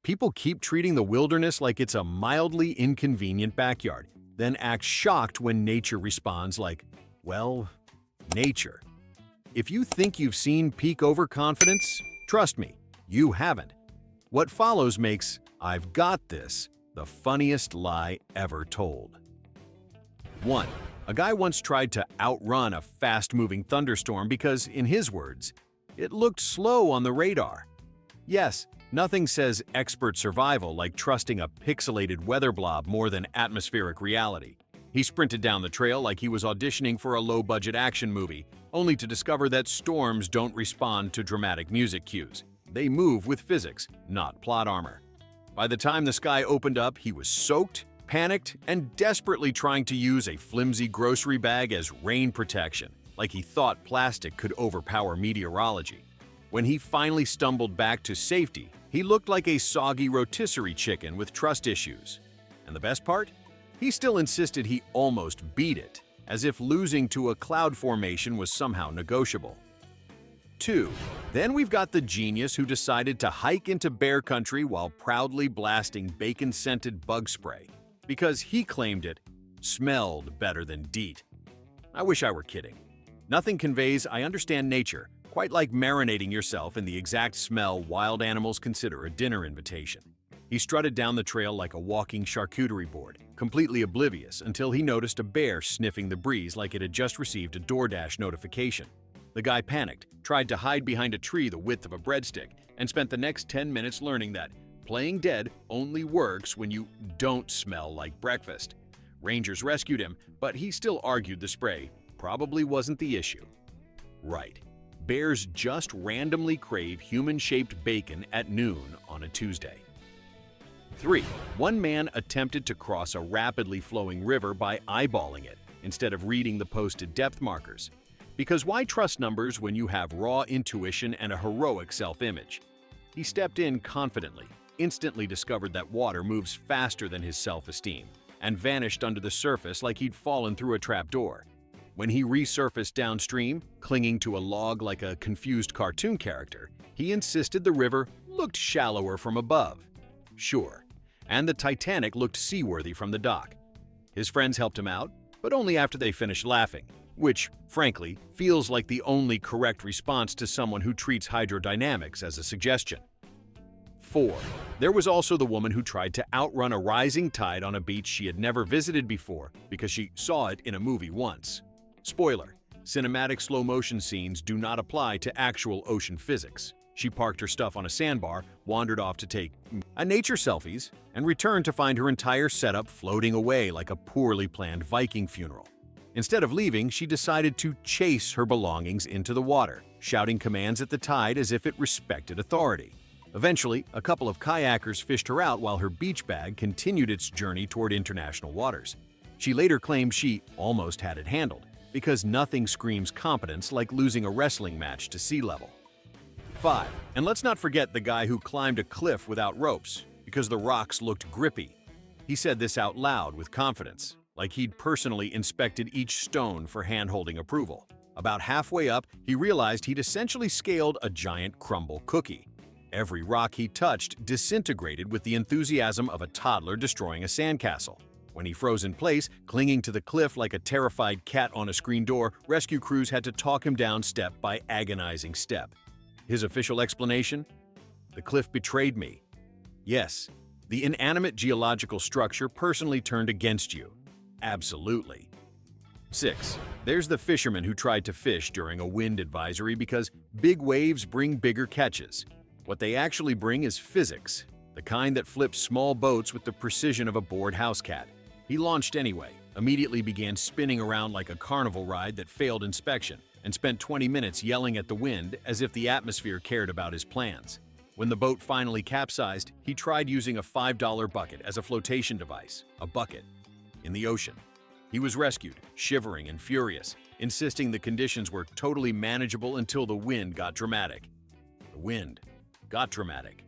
People keep treating the wilderness like it's a mildly inconvenient backyard, then act shocked when nature responds like, well, nature. If you think you've seen peak overconfidence, trust me, you haven't. What follows makes "I've got this" the funniest lie ever told. 1. A guy once tried to outrun a fast-moving thunderstorm because, in his words, it looked slow on the radar. Yes, nothing says expert survival like trusting a pixelated weather blob more than atmospheric reality. He sprinted down the trail like he was auditioning for a low-budget action movie, only to discover that storms don't respond to dramatic music cues. They move with physics, not plot armor. By the time the sky opened up, he was soaked, panicked, and desperately trying to use a flimsy grocery bag as rain protection, like he thought plastic could overpower meteorology. When he finally stumbled back to safety, he looked like a soggy rotisserie chicken with trust issues. And the best part? He still insisted he almost beat it, as if losing to a cloud formation was somehow negotiable. 2. Then we've got the genius who decided to hike into bear country while proudly blasting bacon-scented bug spray, because he claimed it smelled better than DEET. I wish I were kidding. Nothing conveys "I understand nature" quite like marinating yourself in the exact smell wild animals consider a dinner invitation. He strutted down the trail like a walking charcuterie board, completely oblivious until he noticed a bear sniffing the breeze like it had just received a DoorDash notification. The guy panicked, tried to hide behind a tree the width of a breadstick, and spent the next 10 minutes learning that playing dead only works when you don't smell like breakfast. Rangers rescued him, but he still argued the spray probably wasn't the issue. Right. Bears just randomly crave human-shaped bacon at noon on a Tuesday. 3. One man attempted to cross a rapidly flowing river by eyeballing it instead of reading the posted depth markers. Because why trust numbers when you have raw intuition and a heroic self-image? He stepped in confidently, instantly discovered that water moves faster than his self-esteem, and vanished under the surface like he'd fallen through a trapdoor. When he resurfaced downstream, clinging to a log like a confused cartoon character, he insisted the river looked shallower from above. Sure, and the Titanic looked seaworthy from the dock. His friends helped him out, but only after they finished laughing, which, frankly, feels like the only correct response to someone who treats hydrodynamics as a suggestion. 4. There was also the woman who tried to outrun a rising tide on a beach she had never visited before because she saw it in a movie once. Spoiler: cinematic slow-motion scenes do not apply to actual ocean physics. She parked her stuff on a sandbar, wandered off to take nature selfies, and returned to find her entire setup floating away like a poorly planned Viking funeral. Instead of leaving, she decided to chase her belongings into the water, shouting commands at the tide as if it respected authority. Eventually, a couple of kayakers fished her out while her beach bag continued its journey toward international waters. She later claimed she almost had it handled, because nothing screams competence like losing a wrestling match to sea level. 5. And let's not forget the guy who climbed a cliff without ropes, because the rocks looked grippy. He said this out loud with confidence, like he'd personally inspected each stone for hand-holding approval. About halfway up, he realized he'd essentially scaled a giant crumble cookie. Every rock he touched disintegrated with the enthusiasm of a toddler destroying a sandcastle. When he froze in place, clinging to the cliff like a terrified cat on a screen door, rescue crews had to talk him down step by agonizing step. His official explanation? The cliff betrayed me. Yes, the inanimate geological structure personally turned against you. Absolutely. 6. There's the fisherman who tried to fish during a wind advisory because big waves bring bigger catches. What they actually bring is physics, the kind that flips small boats with the precision of a bored house cat. He launched anyway, immediately began spinning around like a carnival ride that failed inspection, and spent 20 minutes yelling at the wind as if the atmosphere cared about his plans. When the boat finally capsized, he tried using a $5 bucket as a flotation device, a bucket, in the ocean. He was rescued, shivering and furious, insisting the conditions were totally manageable until the wind got dramatic. The wind got dramatic.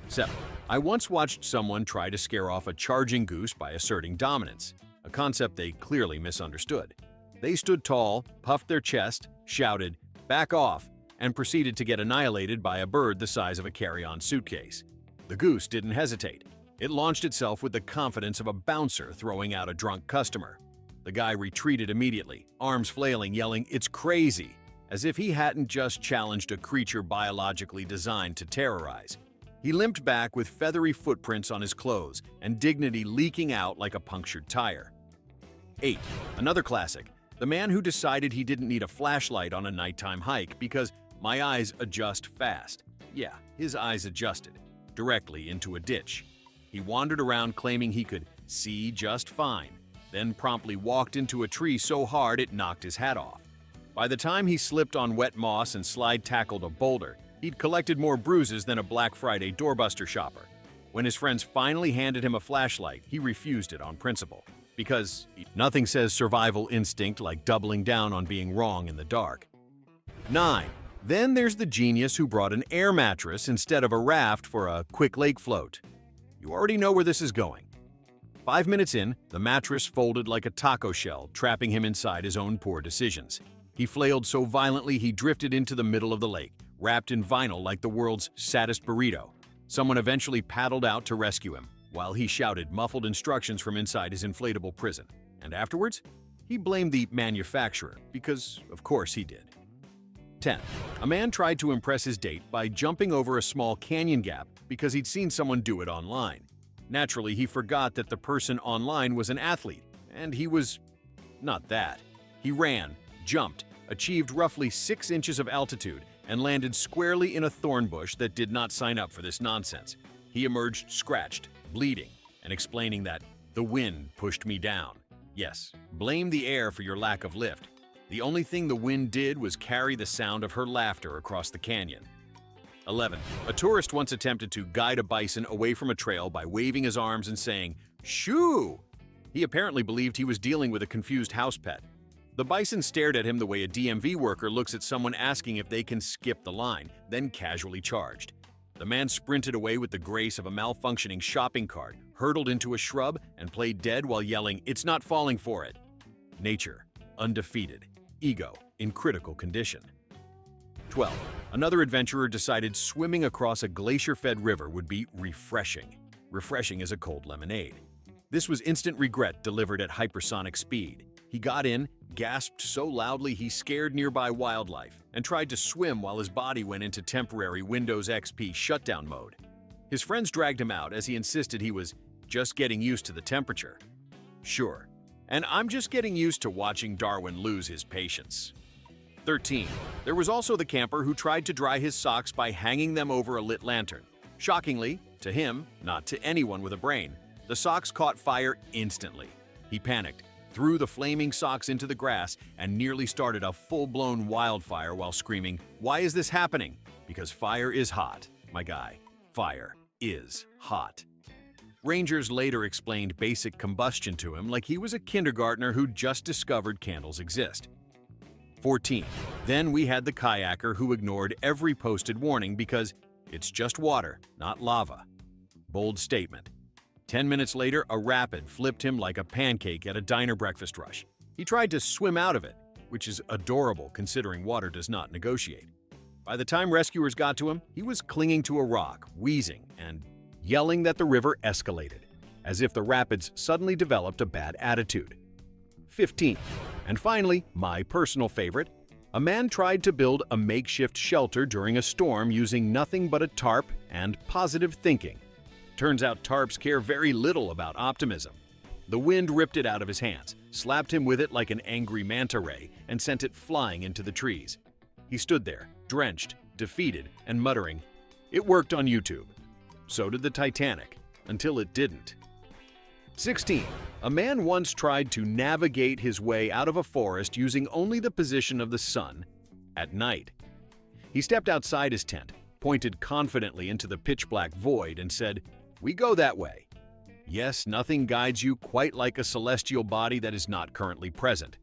7. I once watched someone try to scare off a charging goose by asserting dominance, a concept they clearly misunderstood. They stood tall, puffed their chest, shouted, "Back off," and proceeded to get annihilated by a bird the size of a carry-on suitcase. The goose didn't hesitate. It launched itself with the confidence of a bouncer throwing out a drunk customer. The guy retreated immediately, arms flailing, yelling, "It's crazy!" as if he hadn't just challenged a creature biologically designed to terrorize. He limped back with feathery footprints on his clothes and dignity leaking out like a punctured tire. 8. Another classic. The man who decided he didn't need a flashlight on a nighttime hike because my eyes adjust fast. Yeah, his eyes adjusted, directly into a ditch. He wandered around claiming he could see just fine, then promptly walked into a tree so hard it knocked his hat off. By the time he slipped on wet moss and slide-tackled a boulder, he'd collected more bruises than a Black Friday doorbuster shopper. When his friends finally handed him a flashlight, he refused it on principle. Because nothing says survival instinct like doubling down on being wrong in the dark. 9. Then there's the genius who brought an air mattress instead of a raft for a quick lake float. You already know where this is going. 5 minutes in, the mattress folded like a taco shell, trapping him inside his own poor decisions. He flailed so violently he drifted into the middle of the lake, wrapped in vinyl like the world's saddest burrito. Someone eventually paddled out to rescue him, while he shouted muffled instructions from inside his inflatable prison. And afterwards, he blamed the manufacturer, because of course he did. 10. A man tried to impress his date by jumping over a small canyon gap because he'd seen someone do it online. Naturally, he forgot that the person online was an athlete, and he was not that. He ran, jumped, achieved roughly 6 inches of altitude, and landed squarely in a thorn bush that did not sign up for this nonsense. He emerged scratched, bleeding, and explaining that the wind pushed me down. Yes, blame the air for your lack of lift. The only thing the wind did was carry the sound of her laughter across the canyon. 11. A tourist once attempted to guide a bison away from a trail by waving his arms and saying, "Shoo!" He apparently believed he was dealing with a confused house pet. The bison stared at him the way a DMV worker looks at someone asking if they can skip the line, then casually charged. The man sprinted away with the grace of a malfunctioning shopping cart, hurtled into a shrub, and played dead while yelling, "It's not falling for it." Nature, undefeated. Ego, in critical condition. 12. Another adventurer decided swimming across a glacier-fed river would be refreshing. Refreshing as a cold lemonade. This was instant regret delivered at hypersonic speed. He got in, gasped so loudly he scared nearby wildlife, and tried to swim while his body went into temporary Windows XP shutdown mode. His friends dragged him out as he insisted he was just getting used to the temperature. Sure, and I'm just getting used to watching Darwin lose his patience. 13. There was also the camper who tried to dry his socks by hanging them over a lit lantern. Shockingly, to him, not to anyone with a brain, the socks caught fire instantly. He panicked, threw the flaming socks into the grass, and nearly started a full-blown wildfire while screaming, "Why is this happening?" Because fire is hot, my guy. Fire is hot. Rangers later explained basic combustion to him like he was a kindergartner who just discovered candles exist. 14. Then we had the kayaker who ignored every posted warning because it's just water, not lava. Bold statement. 10 minutes later, a rapid flipped him like a pancake at a diner breakfast rush. He tried to swim out of it, which is adorable considering water does not negotiate. By the time rescuers got to him, he was clinging to a rock, wheezing, and yelling that the river escalated, as if the rapids suddenly developed a bad attitude. 15. And finally, my personal favorite, a man tried to build a makeshift shelter during a storm using nothing but a tarp and positive thinking. Turns out tarps care very little about optimism. The wind ripped it out of his hands, slapped him with it like an angry manta ray, and sent it flying into the trees. He stood there, drenched, defeated, and muttering, "It worked on YouTube." So did the Titanic, until it didn't. 16. A man once tried to navigate his way out of a forest using only the position of the sun at night. He stepped outside his tent, pointed confidently into the pitch-black void, and said, "We go that way." Yes, nothing guides you quite like a celestial body that is not currently present.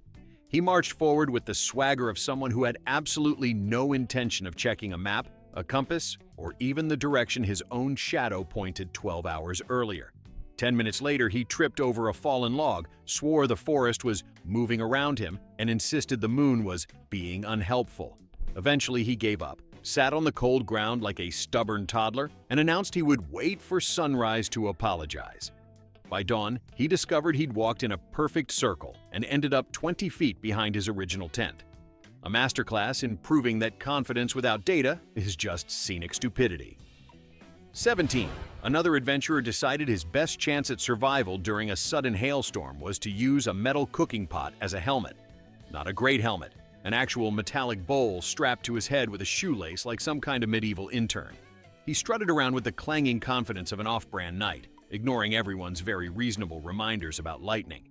He marched forward with the swagger of someone who had absolutely no intention of checking a map, a compass, or even the direction his own shadow pointed 12 hours earlier. 10 minutes later, he tripped over a fallen log, swore the forest was moving around him, and insisted the moon was being unhelpful. Eventually, he gave up, sat on the cold ground like a stubborn toddler, and announced he would wait for sunrise to apologize. By dawn, he discovered he'd walked in a perfect circle and ended up 20 feet behind his original tent. A masterclass in proving that confidence without data is just scenic stupidity. 17. Another adventurer decided his best chance at survival during a sudden hailstorm was to use a metal cooking pot as a helmet. Not a great helmet, an actual metallic bowl strapped to his head with a shoelace like some kind of medieval intern. He strutted around with the clanging confidence of an off-brand knight, ignoring everyone's very reasonable reminders about lightning.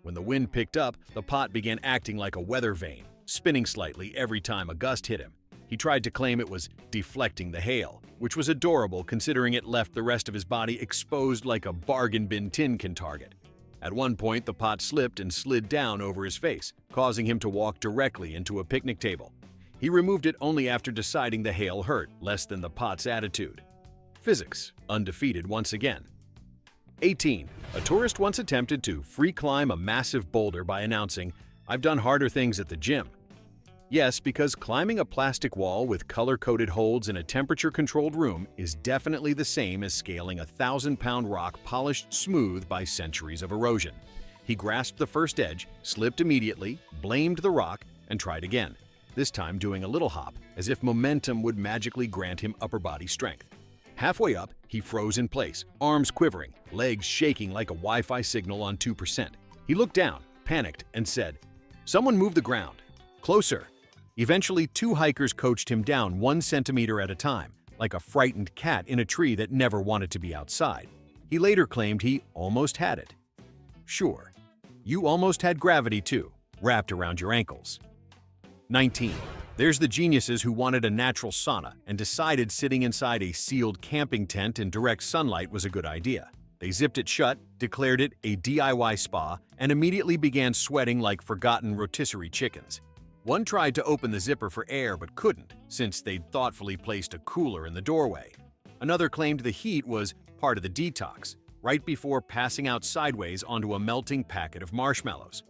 When the wind picked up, the pot began acting like a weather vane, spinning slightly every time a gust hit him. He tried to claim it was deflecting the hail, which was adorable considering it left the rest of his body exposed like a bargain bin tin can target. At one point, the pot slipped and slid down over his face, causing him to walk directly into a picnic table. He removed it only after deciding the hail hurt less than the pot's attitude. Physics, undefeated once again. 18. A tourist once attempted to free climb a massive boulder by announcing, "I've done harder things at the gym." Yes, because climbing a plastic wall with color-coded holds in a temperature-controlled room is definitely the same as scaling a 1,000-pound rock polished smooth by centuries of erosion. He grasped the first edge, slipped immediately, blamed the rock, and tried again, this time doing a little hop, as if momentum would magically grant him upper body strength. Halfway up, he froze in place, arms quivering, legs shaking like a Wi-Fi signal on 2%. He looked down, panicked, and said, "Someone move the ground. Closer." Eventually, 2 hikers coached him down 1 centimeter at a time, like a frightened cat in a tree that never wanted to be outside. He later claimed he almost had it. Sure, you almost had gravity too, wrapped around your ankles. 19. There's the geniuses who wanted a natural sauna and decided sitting inside a sealed camping tent in direct sunlight was a good idea. They zipped it shut, declared it a DIY spa, and immediately began sweating like forgotten rotisserie chickens. One tried to open the zipper for air but couldn't, since they'd thoughtfully placed a cooler in the doorway. Another claimed the heat was part of the detox, right before passing out sideways onto a melting packet of marshmallows.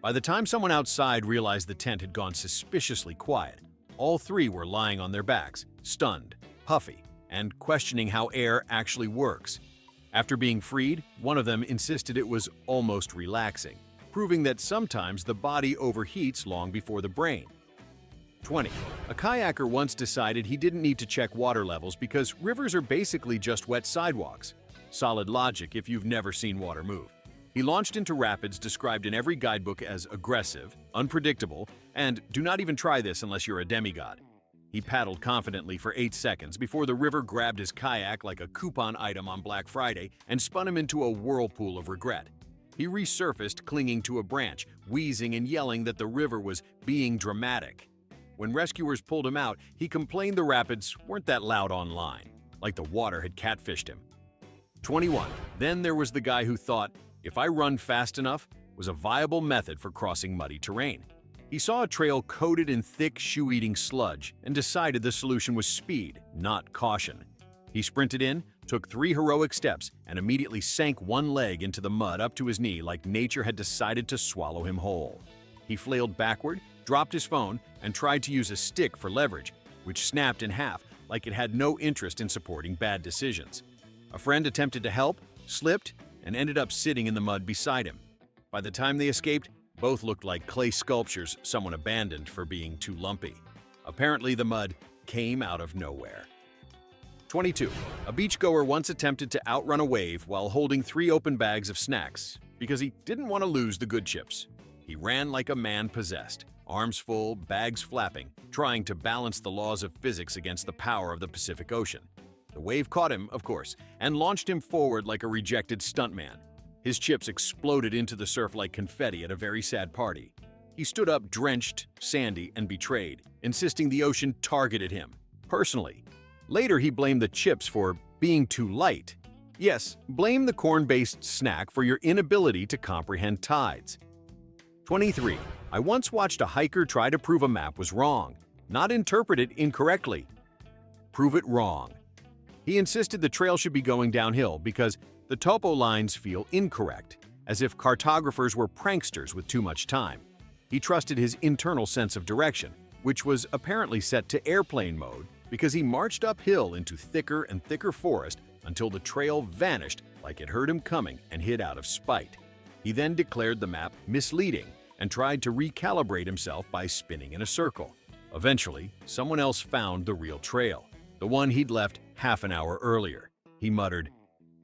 By the time someone outside realized the tent had gone suspiciously quiet, all 3 were lying on their backs, stunned, puffy, and questioning how air actually works. After being freed, one of them insisted it was almost relaxing, proving that sometimes the body overheats long before the brain. 20. A kayaker once decided he didn't need to check water levels because rivers are basically just wet sidewalks. Solid logic if you've never seen water move. He launched into rapids described in every guidebook as aggressive, unpredictable, and do not even try this unless you're a demigod. He paddled confidently for 8 seconds before the river grabbed his kayak like a coupon item on Black Friday and spun him into a whirlpool of regret. He resurfaced clinging to a branch, wheezing and yelling that the river was being dramatic. When rescuers pulled him out, he complained the rapids weren't that loud online, like the water had catfished him. 21. Then there was the guy who thought, if I run fast enough, was a viable method for crossing muddy terrain. He saw a trail coated in thick shoe-eating sludge and decided the solution was speed, not caution. He sprinted in, took 3 heroic steps, and immediately sank one leg into the mud up to his knee like nature had decided to swallow him whole. He flailed backward, dropped his phone, and tried to use a stick for leverage, which snapped in half like it had no interest in supporting bad decisions. A friend attempted to help, slipped, and ended up sitting in the mud beside him. By the time they escaped, both looked like clay sculptures someone abandoned for being too lumpy. Apparently, the mud came out of nowhere. 22. A beachgoer once attempted to outrun a wave while holding 3 open bags of snacks because he didn't want to lose the good chips. He ran like a man possessed, arms full, bags flapping, trying to balance the laws of physics against the power of the Pacific Ocean. The wave caught him, of course, and launched him forward like a rejected stuntman. His chips exploded into the surf like confetti at a very sad party. He stood up drenched, sandy, and betrayed, insisting the ocean targeted him, personally. Later, he blamed the chips for being too light. Yes, blame the corn-based snack for your inability to comprehend tides. 23. I once watched a hiker try to prove a map was wrong, not interpret it incorrectly. Prove it wrong. He insisted the trail should be going downhill because the topo lines feel incorrect, as if cartographers were pranksters with too much time. He trusted his internal sense of direction, which was apparently set to airplane mode because he marched uphill into thicker and thicker forest until the trail vanished like it heard him coming and hid out of spite. He then declared the map misleading and tried to recalibrate himself by spinning in a circle. Eventually, someone else found the real trail, the one he'd left half an hour earlier. He muttered,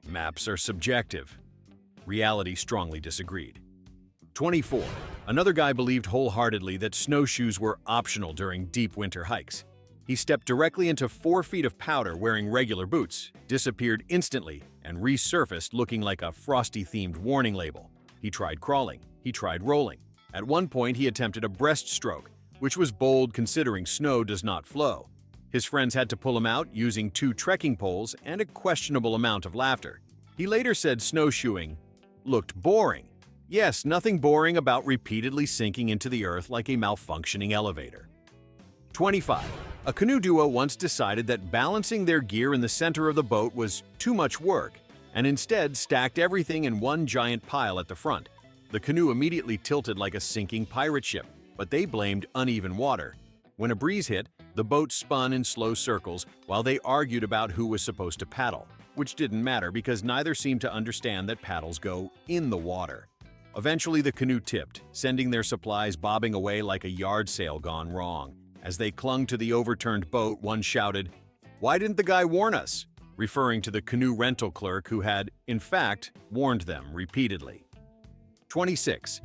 "Maps are subjective." Reality strongly disagreed. 24. Another guy believed wholeheartedly that snowshoes were optional during deep winter hikes. He stepped directly into 4 feet of powder wearing regular boots, disappeared instantly, and resurfaced looking like a frosty-themed warning label. He tried crawling. He tried rolling. At one point, he attempted a breaststroke, which was bold considering snow does not flow. His friends had to pull him out using 2 trekking poles and a questionable amount of laughter. He later said snowshoeing looked boring. Yes, nothing boring about repeatedly sinking into the earth like a malfunctioning elevator. 25. A canoe duo once decided that balancing their gear in the center of the boat was too much work, and instead stacked everything in one giant pile at the front. The canoe immediately tilted like a sinking pirate ship, but they blamed uneven water. When a breeze hit, the boat spun in slow circles while they argued about who was supposed to paddle, which didn't matter because neither seemed to understand that paddles go in the water. Eventually, the canoe tipped, sending their supplies bobbing away like a yard sale gone wrong. As they clung to the overturned boat, one shouted, "Why didn't the guy warn us?" referring to the canoe rental clerk who had, in fact, warned them repeatedly. 26.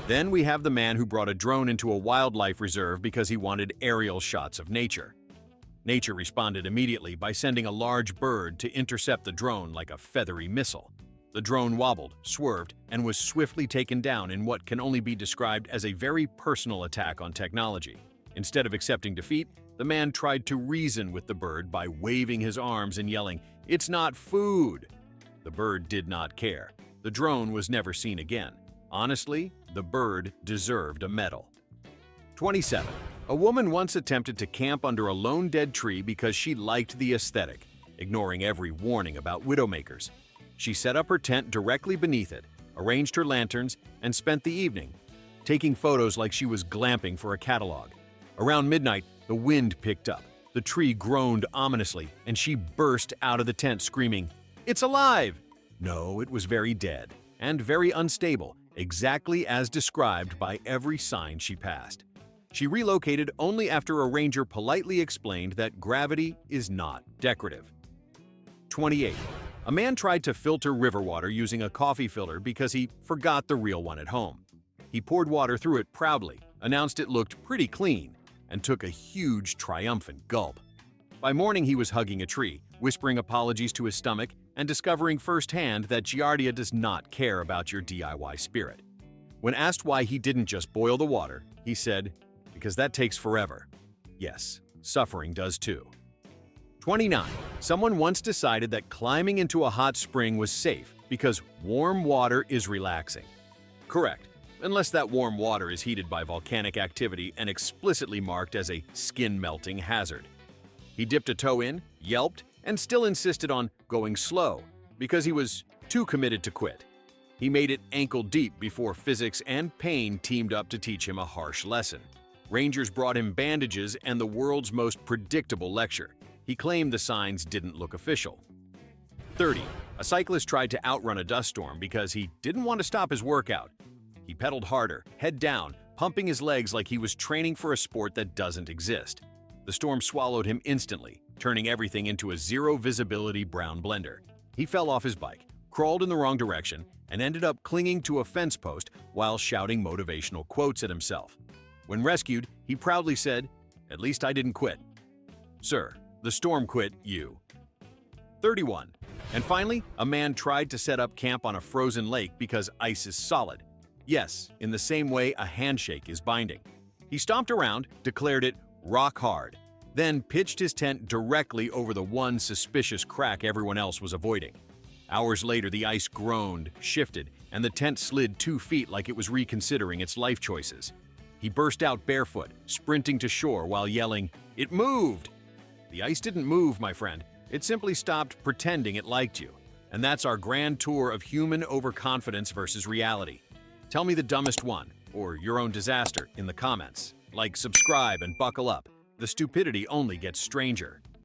Then we have the man who brought a drone into a wildlife reserve because he wanted aerial shots of nature. Nature responded immediately by sending a large bird to intercept the drone like a feathery missile. The drone wobbled, swerved, and was swiftly taken down in what can only be described as a very personal attack on technology. Instead of accepting defeat, the man tried to reason with the bird by waving his arms and yelling, "It's not food!" The bird did not care. The drone was never seen again. Honestly, the bird deserved a medal. 27. A woman once attempted to camp under a lone dead tree because she liked the aesthetic, ignoring every warning about widowmakers. She set up her tent directly beneath it, arranged her lanterns, and spent the evening taking photos like she was glamping for a catalog. Around midnight, the wind picked up. The tree groaned ominously, and she burst out of the tent screaming, "It's alive!" No, it was very dead and very unstable, exactly as described by every sign she passed. She relocated only after a ranger politely explained that gravity is not decorative. 28. A man tried to filter river water using a coffee filter because he forgot the real one at home. He poured water through it proudly, announced it looked pretty clean, and took a huge, triumphant gulp. By morning, he was hugging a tree, whispering apologies to his stomach, and discovering firsthand that Giardia does not care about your DIY spirit. When asked why he didn't just boil the water, he said, "Because that takes forever." Yes, suffering does too. 29. Someone once decided that climbing into a hot spring was safe because warm water is relaxing. Correct, unless that warm water is heated by volcanic activity and explicitly marked as a skin-melting hazard. He dipped a toe in, yelped, and still insisted on going slow because he was too committed to quit. He made it ankle-deep before physics and pain teamed up to teach him a harsh lesson. Rangers brought him bandages and the world's most predictable lecture. He claimed the signs didn't look official. 30. A cyclist tried to outrun a dust storm because he didn't want to stop his workout. He pedaled harder, head down, pumping his legs like he was training for a sport that doesn't exist. The storm swallowed him instantly, turning everything into a zero-visibility brown blender. He fell off his bike, crawled in the wrong direction, and ended up clinging to a fence post while shouting motivational quotes at himself. When rescued, he proudly said, "At least I didn't quit." Sir, the storm quit you. 31. And finally, a man tried to set up camp on a frozen lake because ice is solid. Yes, in the same way a handshake is binding. He stomped around, declared it rock hard, then pitched his tent directly over the one suspicious crack everyone else was avoiding. Hours later, the ice groaned, shifted, and the tent slid 2 feet like it was reconsidering its life choices. He burst out barefoot, sprinting to shore while yelling, "It moved!" The ice didn't move, my friend. It simply stopped pretending it liked you. And that's our grand tour of human overconfidence versus reality. Tell me the dumbest one, or your own disaster, in the comments. Like, subscribe and buckle up. The stupidity only gets stranger.